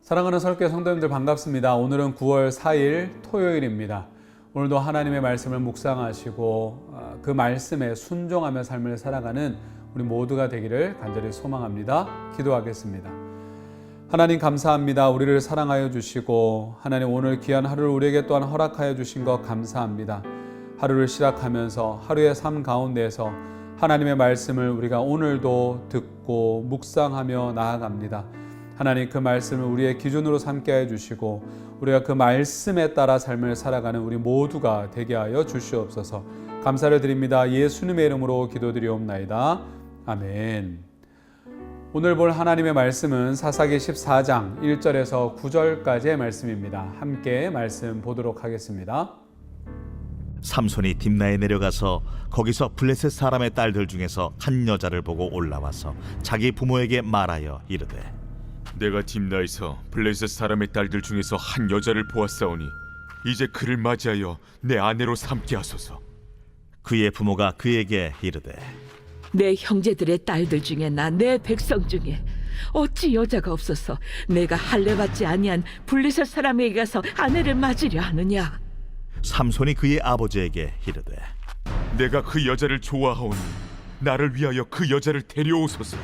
사랑하는 설교 성도님들 반갑습니다. 오늘은 9월 4일 토요일입니다. 오늘도 하나님의 말씀을 묵상하시고 그 말씀에 순종하며 삶을 살아가는 우리 모두가 되기를 간절히 소망합니다. 기도하겠습니다. 하나님 감사합니다. 우리를 사랑하여 주시고 하나님 오늘 귀한 하루를 우리에게 또한 허락하여 주신 것 감사합니다. 하루를 시작하면서 하루의 삶 가운데에서 하나님의 말씀을 우리가 오늘도 듣고 묵상하며 나아갑니다. 하나님 그 말씀을 우리의 기준으로 삼게 해 주시고 우리가 그 말씀에 따라 삶을 살아가는 우리 모두가 되게 하여 주시옵소서. 감사를 드립니다. 예수님의 이름으로 기도드리옵나이다. 아멘. 오늘 볼 하나님의 말씀은 사사기 14장 1절에서 9절까지의 말씀입니다. 함께 말씀 보도록 하겠습니다. 삼손이 딥나에 내려가서 거기서 블레셋 사람의 딸들 중에서 한 여자를 보고 올라와서 자기 부모에게 말하여 이르되 내가 딥나에서 블레셋 사람의 딸들 중에서 한 여자를 보았사오니 이제 그를 맞이하여 내 아내로 삼게 하소서. 그의 부모가 그에게 이르되 내 형제들의 딸들 중에나 내 백성 중에 어찌 여자가 없어서 내가 할례받지 아니한 블레셋 사람에게 가서 아내를 맞으려 하느냐. 삼손이 그의 아버지에게 이르되 내가 그 여자를 좋아하오니 나를 위하여 그 여자를 데려오소서.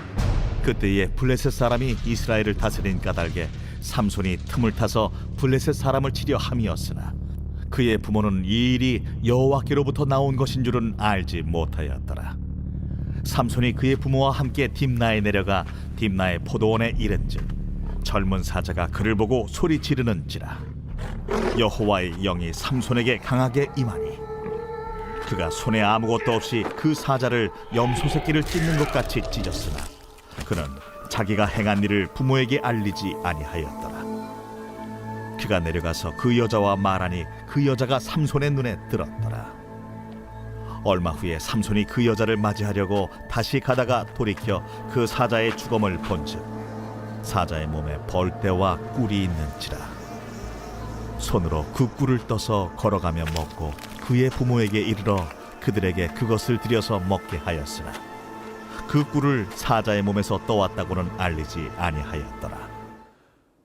그때에 블레셋 사람이 이스라엘을 다스린 까닭에 삼손이 틈을 타서 블레셋 사람을 치려 함이었으나 그의 부모는 이 일이 여호와께로부터 나온 것인 줄은 알지 못하였더라. 삼손이 그의 부모와 함께 딥나에 내려가 딥나의 포도원에 이른즉 젊은 사자가 그를 보고 소리 지르는지라. 여호와의 영이 삼손에게 강하게 임하니 그가 손에 아무것도 없이 그 사자를 염소 새끼를 찢는 것 같이 찢었으나 그는 자기가 행한 일을 부모에게 알리지 아니하였더라. 그가 내려가서 그 여자와 말하니 그 여자가 삼손의 눈에 들었더라. 얼마 후에 삼손이 그 여자를 맞이하려고 다시 가다가 돌이켜 그 사자의 주검을 본즉 사자의 몸에 벌떼와 꿀이 있는지라. 손으로 그 꿀을 떠서 걸어가며 먹고 그의 부모에게 이르러 그들에게 그것을 들여서 먹게 하였으나 그 꿀을 사자의 몸에서 떠왔다고는 알리지 아니하였더라.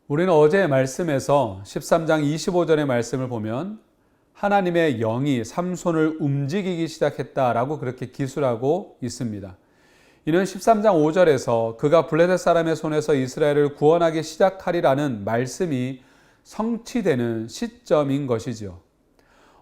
우리는 어제의 말씀에서 13장 25절의 말씀을 보면 하나님의 영이 삼손을 움직이기 시작했다라고 그렇게 기술하고 있습니다. 이는 13장 5절에서 그가 블레셋 사람의 손에서 이스라엘을 구원하기 시작하리라는 말씀이 성취되는 시점인 것이죠.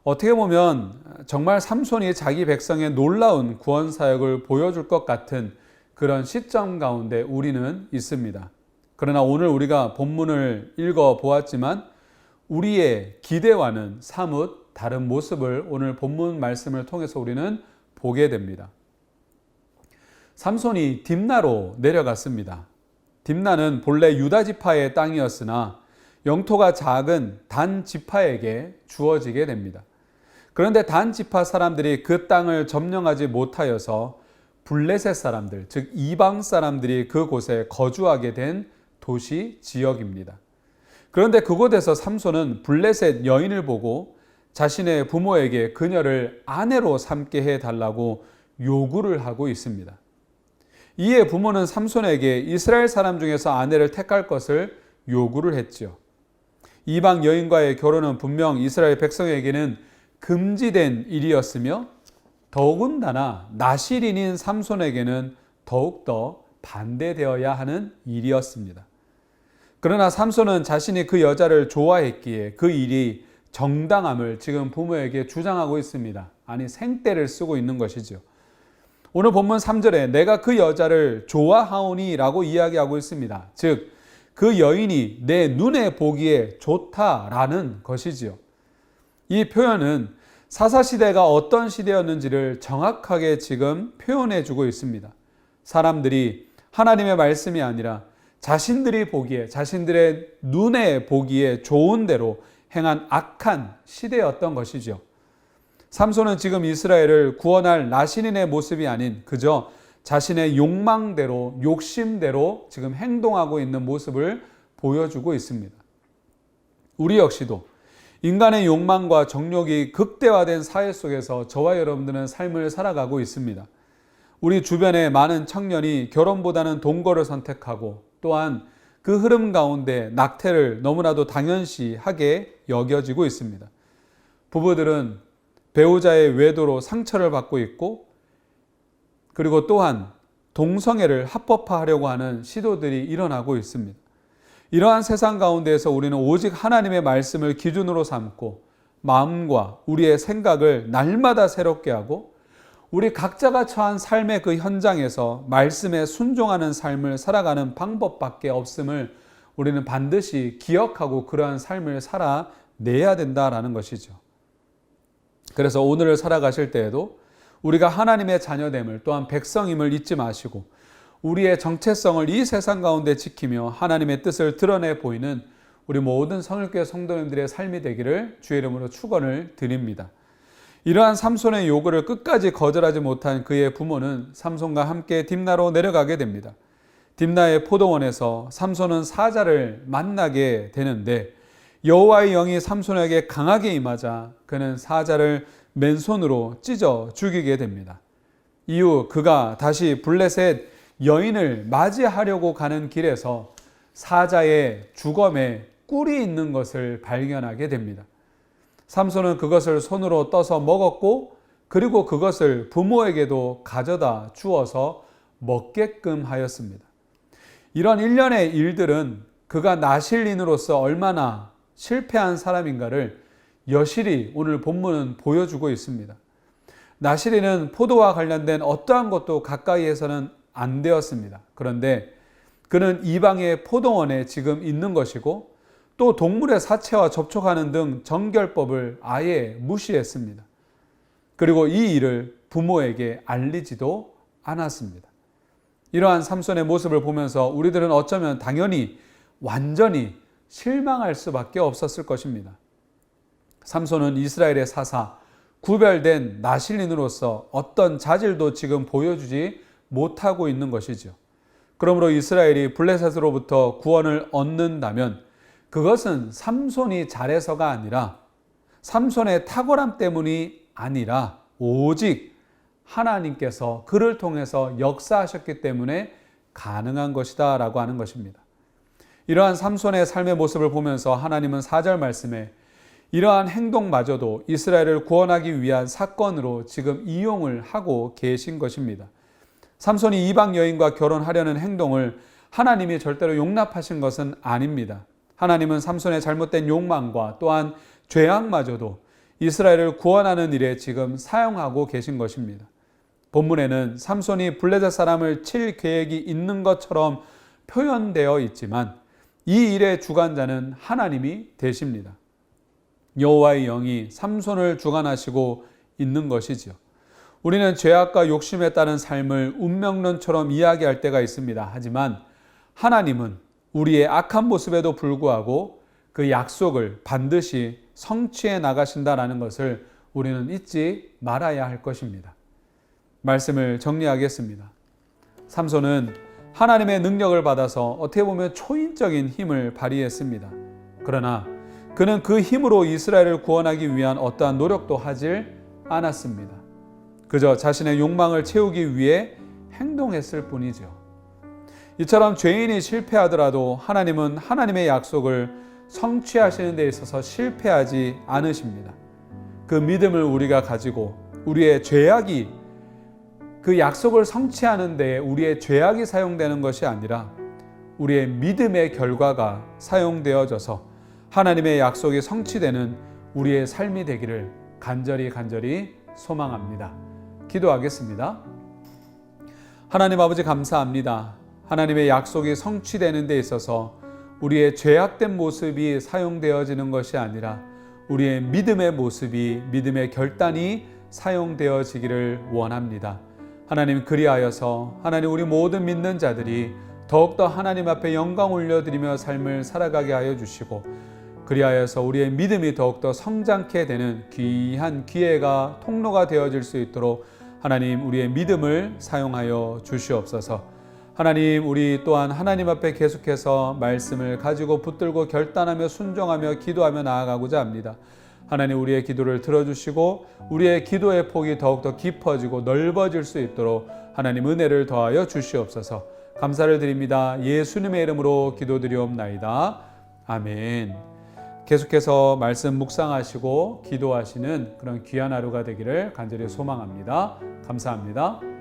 어떻게 보면 정말 삼손이 자기 백성의 놀라운 구원 사역을 보여줄 것 같은 그런 시점 가운데 우리는 있습니다. 그러나 오늘 우리가 본문을 읽어 보았지만 우리의 기대와는 사뭇 다른 모습을 오늘 본문 말씀을 통해서 우리는 보게 됩니다. 삼손이 딥나로 내려갔습니다. 딥나는 본래 유다 지파의 땅이었으나 영토가 작은 단 지파에게 주어지게 됩니다. 그런데 단 지파 사람들이 그 땅을 점령하지 못하여서 블레셋 사람들, 즉 이방 사람들이 그곳에 거주하게 된 도시 지역입니다. 그런데 그곳에서 삼손은 블레셋 여인을 보고 자신의 부모에게 그녀를 아내로 삼게 해달라고 요구를 하고 있습니다. 이에 부모는 삼손에게 이스라엘 사람 중에서 아내를 택할 것을 요구를 했죠. 이방 여인과의 결혼은 분명 이스라엘 백성에게는 금지된 일이었으며 더군다나 나실인인 삼손에게는 더욱더 반대되어야 하는 일이었습니다. 그러나 삼손은 자신이 그 여자를 좋아했기에 그 일이 정당함을 지금 부모에게 주장하고 있습니다. 아니 생떼를 쓰고 있는 것이죠. 오늘 본문 3절에 내가 그 여자를 좋아하오니 라고 이야기하고 있습니다. 즉 그 여인이 내 눈에 보기에 좋다라는 것이지요. 이 표현은 사사시대가 어떤 시대였는지를 정확하게 지금 표현해 주고 있습니다. 사람들이 하나님의 말씀이 아니라 자신들이 보기에, 자신들의 눈에 보기에 좋은 대로 행한 악한 시대였던 것이죠. 삼손은 지금 이스라엘을 구원할 나신인의 모습이 아닌 그저 자신의 욕망대로, 욕심대로 지금 행동하고 있는 모습을 보여주고 있습니다. 우리 역시도 인간의 욕망과 정욕이 극대화된 사회 속에서 저와 여러분들은 삶을 살아가고 있습니다. 우리 주변에 많은 청년이 결혼보다는 동거를 선택하고 또한 그 흐름 가운데 낙태를 너무나도 당연시하게 여겨지고 있습니다. 부부들은 배우자의 외도로 상처를 받고 있고, 그리고 또한 동성애를 합법화하려고 하는 시도들이 일어나고 있습니다. 이러한 세상 가운데에서 우리는 오직 하나님의 말씀을 기준으로 삼고 마음과 우리의 생각을 날마다 새롭게 하고, 우리 각자가 처한 삶의 그 현장에서 말씀에 순종하는 삶을 살아가는 방법밖에 없음을 우리는 반드시 기억하고 그러한 삶을 살아내야 된다라는 것이죠. 그래서 오늘을 살아가실 때에도 우리가 하나님의 자녀됨을, 또한 백성임을 잊지 마시고 우리의 정체성을 이 세상 가운데 지키며 하나님의 뜻을 드러내 보이는 우리 모든 성일교회 성도님들의 삶이 되기를 주의 이름으로 축원을 드립니다. 이러한 삼손의 요구를 끝까지 거절하지 못한 그의 부모는 삼손과 함께 딥나로 내려가게 됩니다. 딥나의 포도원에서 삼손은 사자를 만나게 되는데, 여호와의 영이 삼손에게 강하게 임하자 그는 사자를 맨손으로 찢어 죽이게 됩니다. 이후 그가 다시 블레셋 여인을 맞이하려고 가는 길에서 사자의 주검에 꿀이 있는 것을 발견하게 됩니다. 삼손은 그것을 손으로 떠서 먹었고, 그리고 그것을 부모에게도 가져다 주어서 먹게끔 하였습니다. 이런 일련의 일들은 그가 나실인으로서 얼마나 실패한 사람인가를 여실히 오늘 본문은 보여주고 있습니다. 나실인은 포도와 관련된 어떠한 것도 가까이에서는 안 되었습니다. 그런데 그는 이방의 포도원에 지금 있는 것이고, 또 동물의 사체와 접촉하는 등 정결법을 아예 무시했습니다. 그리고 이 일을 부모에게 알리지도 않았습니다. 이러한 삼손의 모습을 보면서 우리들은 어쩌면 당연히 완전히 실망할 수밖에 없었을 것입니다. 삼손은 이스라엘의 사사, 구별된 나실인으로서 어떤 자질도 지금 보여주지 못하고 있는 것이죠. 그러므로 이스라엘이 블레셋으로부터 구원을 얻는다면 그것은 삼손이 잘해서가 아니라, 삼손의 탁월함 때문이 아니라 오직 하나님께서 그를 통해서 역사하셨기 때문에 가능한 것이다 라고 하는 것입니다. 이러한 삼손의 삶의 모습을 보면서 하나님은 4절 말씀에 이러한 행동마저도 이스라엘을 구원하기 위한 사건으로 지금 이용을 하고 계신 것입니다. 삼손이 이방 여인과 결혼하려는 행동을 하나님이 절대로 용납하신 것은 아닙니다. 하나님은 삼손의 잘못된 욕망과 또한 죄악마저도 이스라엘을 구원하는 일에 지금 사용하고 계신 것입니다. 본문에는 삼손이 블레셋 사람을 칠 계획이 있는 것처럼 표현되어 있지만 이 일의 주관자는 하나님이 되십니다. 여호와의 영이 삼손을 주관하시고 있는 것이지요. 우리는 죄악과 욕심에 따른 삶을 운명론처럼 이야기할 때가 있습니다. 하지만 하나님은 우리의 악한 모습에도 불구하고 그 약속을 반드시 성취해 나가신다라는 것을 우리는 잊지 말아야 할 것입니다. 말씀을 정리하겠습니다. 삼손은 하나님의 능력을 받아서 어떻게 보면 초인적인 힘을 발휘했습니다. 그러나 그는 그 힘으로 이스라엘을 구원하기 위한 어떠한 노력도 하질 않았습니다. 그저 자신의 욕망을 채우기 위해 행동했을 뿐이죠. 이처럼 죄인이 실패하더라도 하나님은 하나님의 약속을 성취하시는 데 있어서 실패하지 않으십니다. 그 믿음을 우리가 가지고 우리의 죄악이 그 약속을 성취하는 데 우리의 죄악이 사용되는 것이 아니라 우리의 믿음의 결과가 사용되어져서 하나님의 약속이 성취되는 우리의 삶이 되기를 간절히 소망합니다. 기도하겠습니다. 하나님 아버지 감사합니다. 하나님의 약속이 성취되는 데 있어서 우리의 죄악된 모습이 사용되어지는 것이 아니라 우리의 믿음의 모습이, 믿음의 결단이 사용되어지기를 원합니다. 하나님 그리하여서 하나님 우리 모든 믿는 자들이 더욱더 하나님 앞에 영광 올려드리며 삶을 살아가게 하여 주시고, 그리하여서 우리의 믿음이 더욱더 성장케 되는 귀한 기회가 통로가 되어질 수 있도록 하나님 우리의 믿음을 사용하여 주시옵소서. 하나님 우리 또한 하나님 앞에 계속해서 말씀을 가지고 붙들고 결단하며 순종하며 기도하며 나아가고자 합니다. 하나님 우리의 기도를 들어주시고 우리의 기도의 폭이 더욱더 깊어지고 넓어질 수 있도록 하나님 은혜를 더하여 주시옵소서. 감사를 드립니다. 예수님의 이름으로 기도드리옵나이다. 아멘. 계속해서 말씀 묵상하시고 기도하시는 그런 귀한 하루가 되기를 간절히 소망합니다. 감사합니다.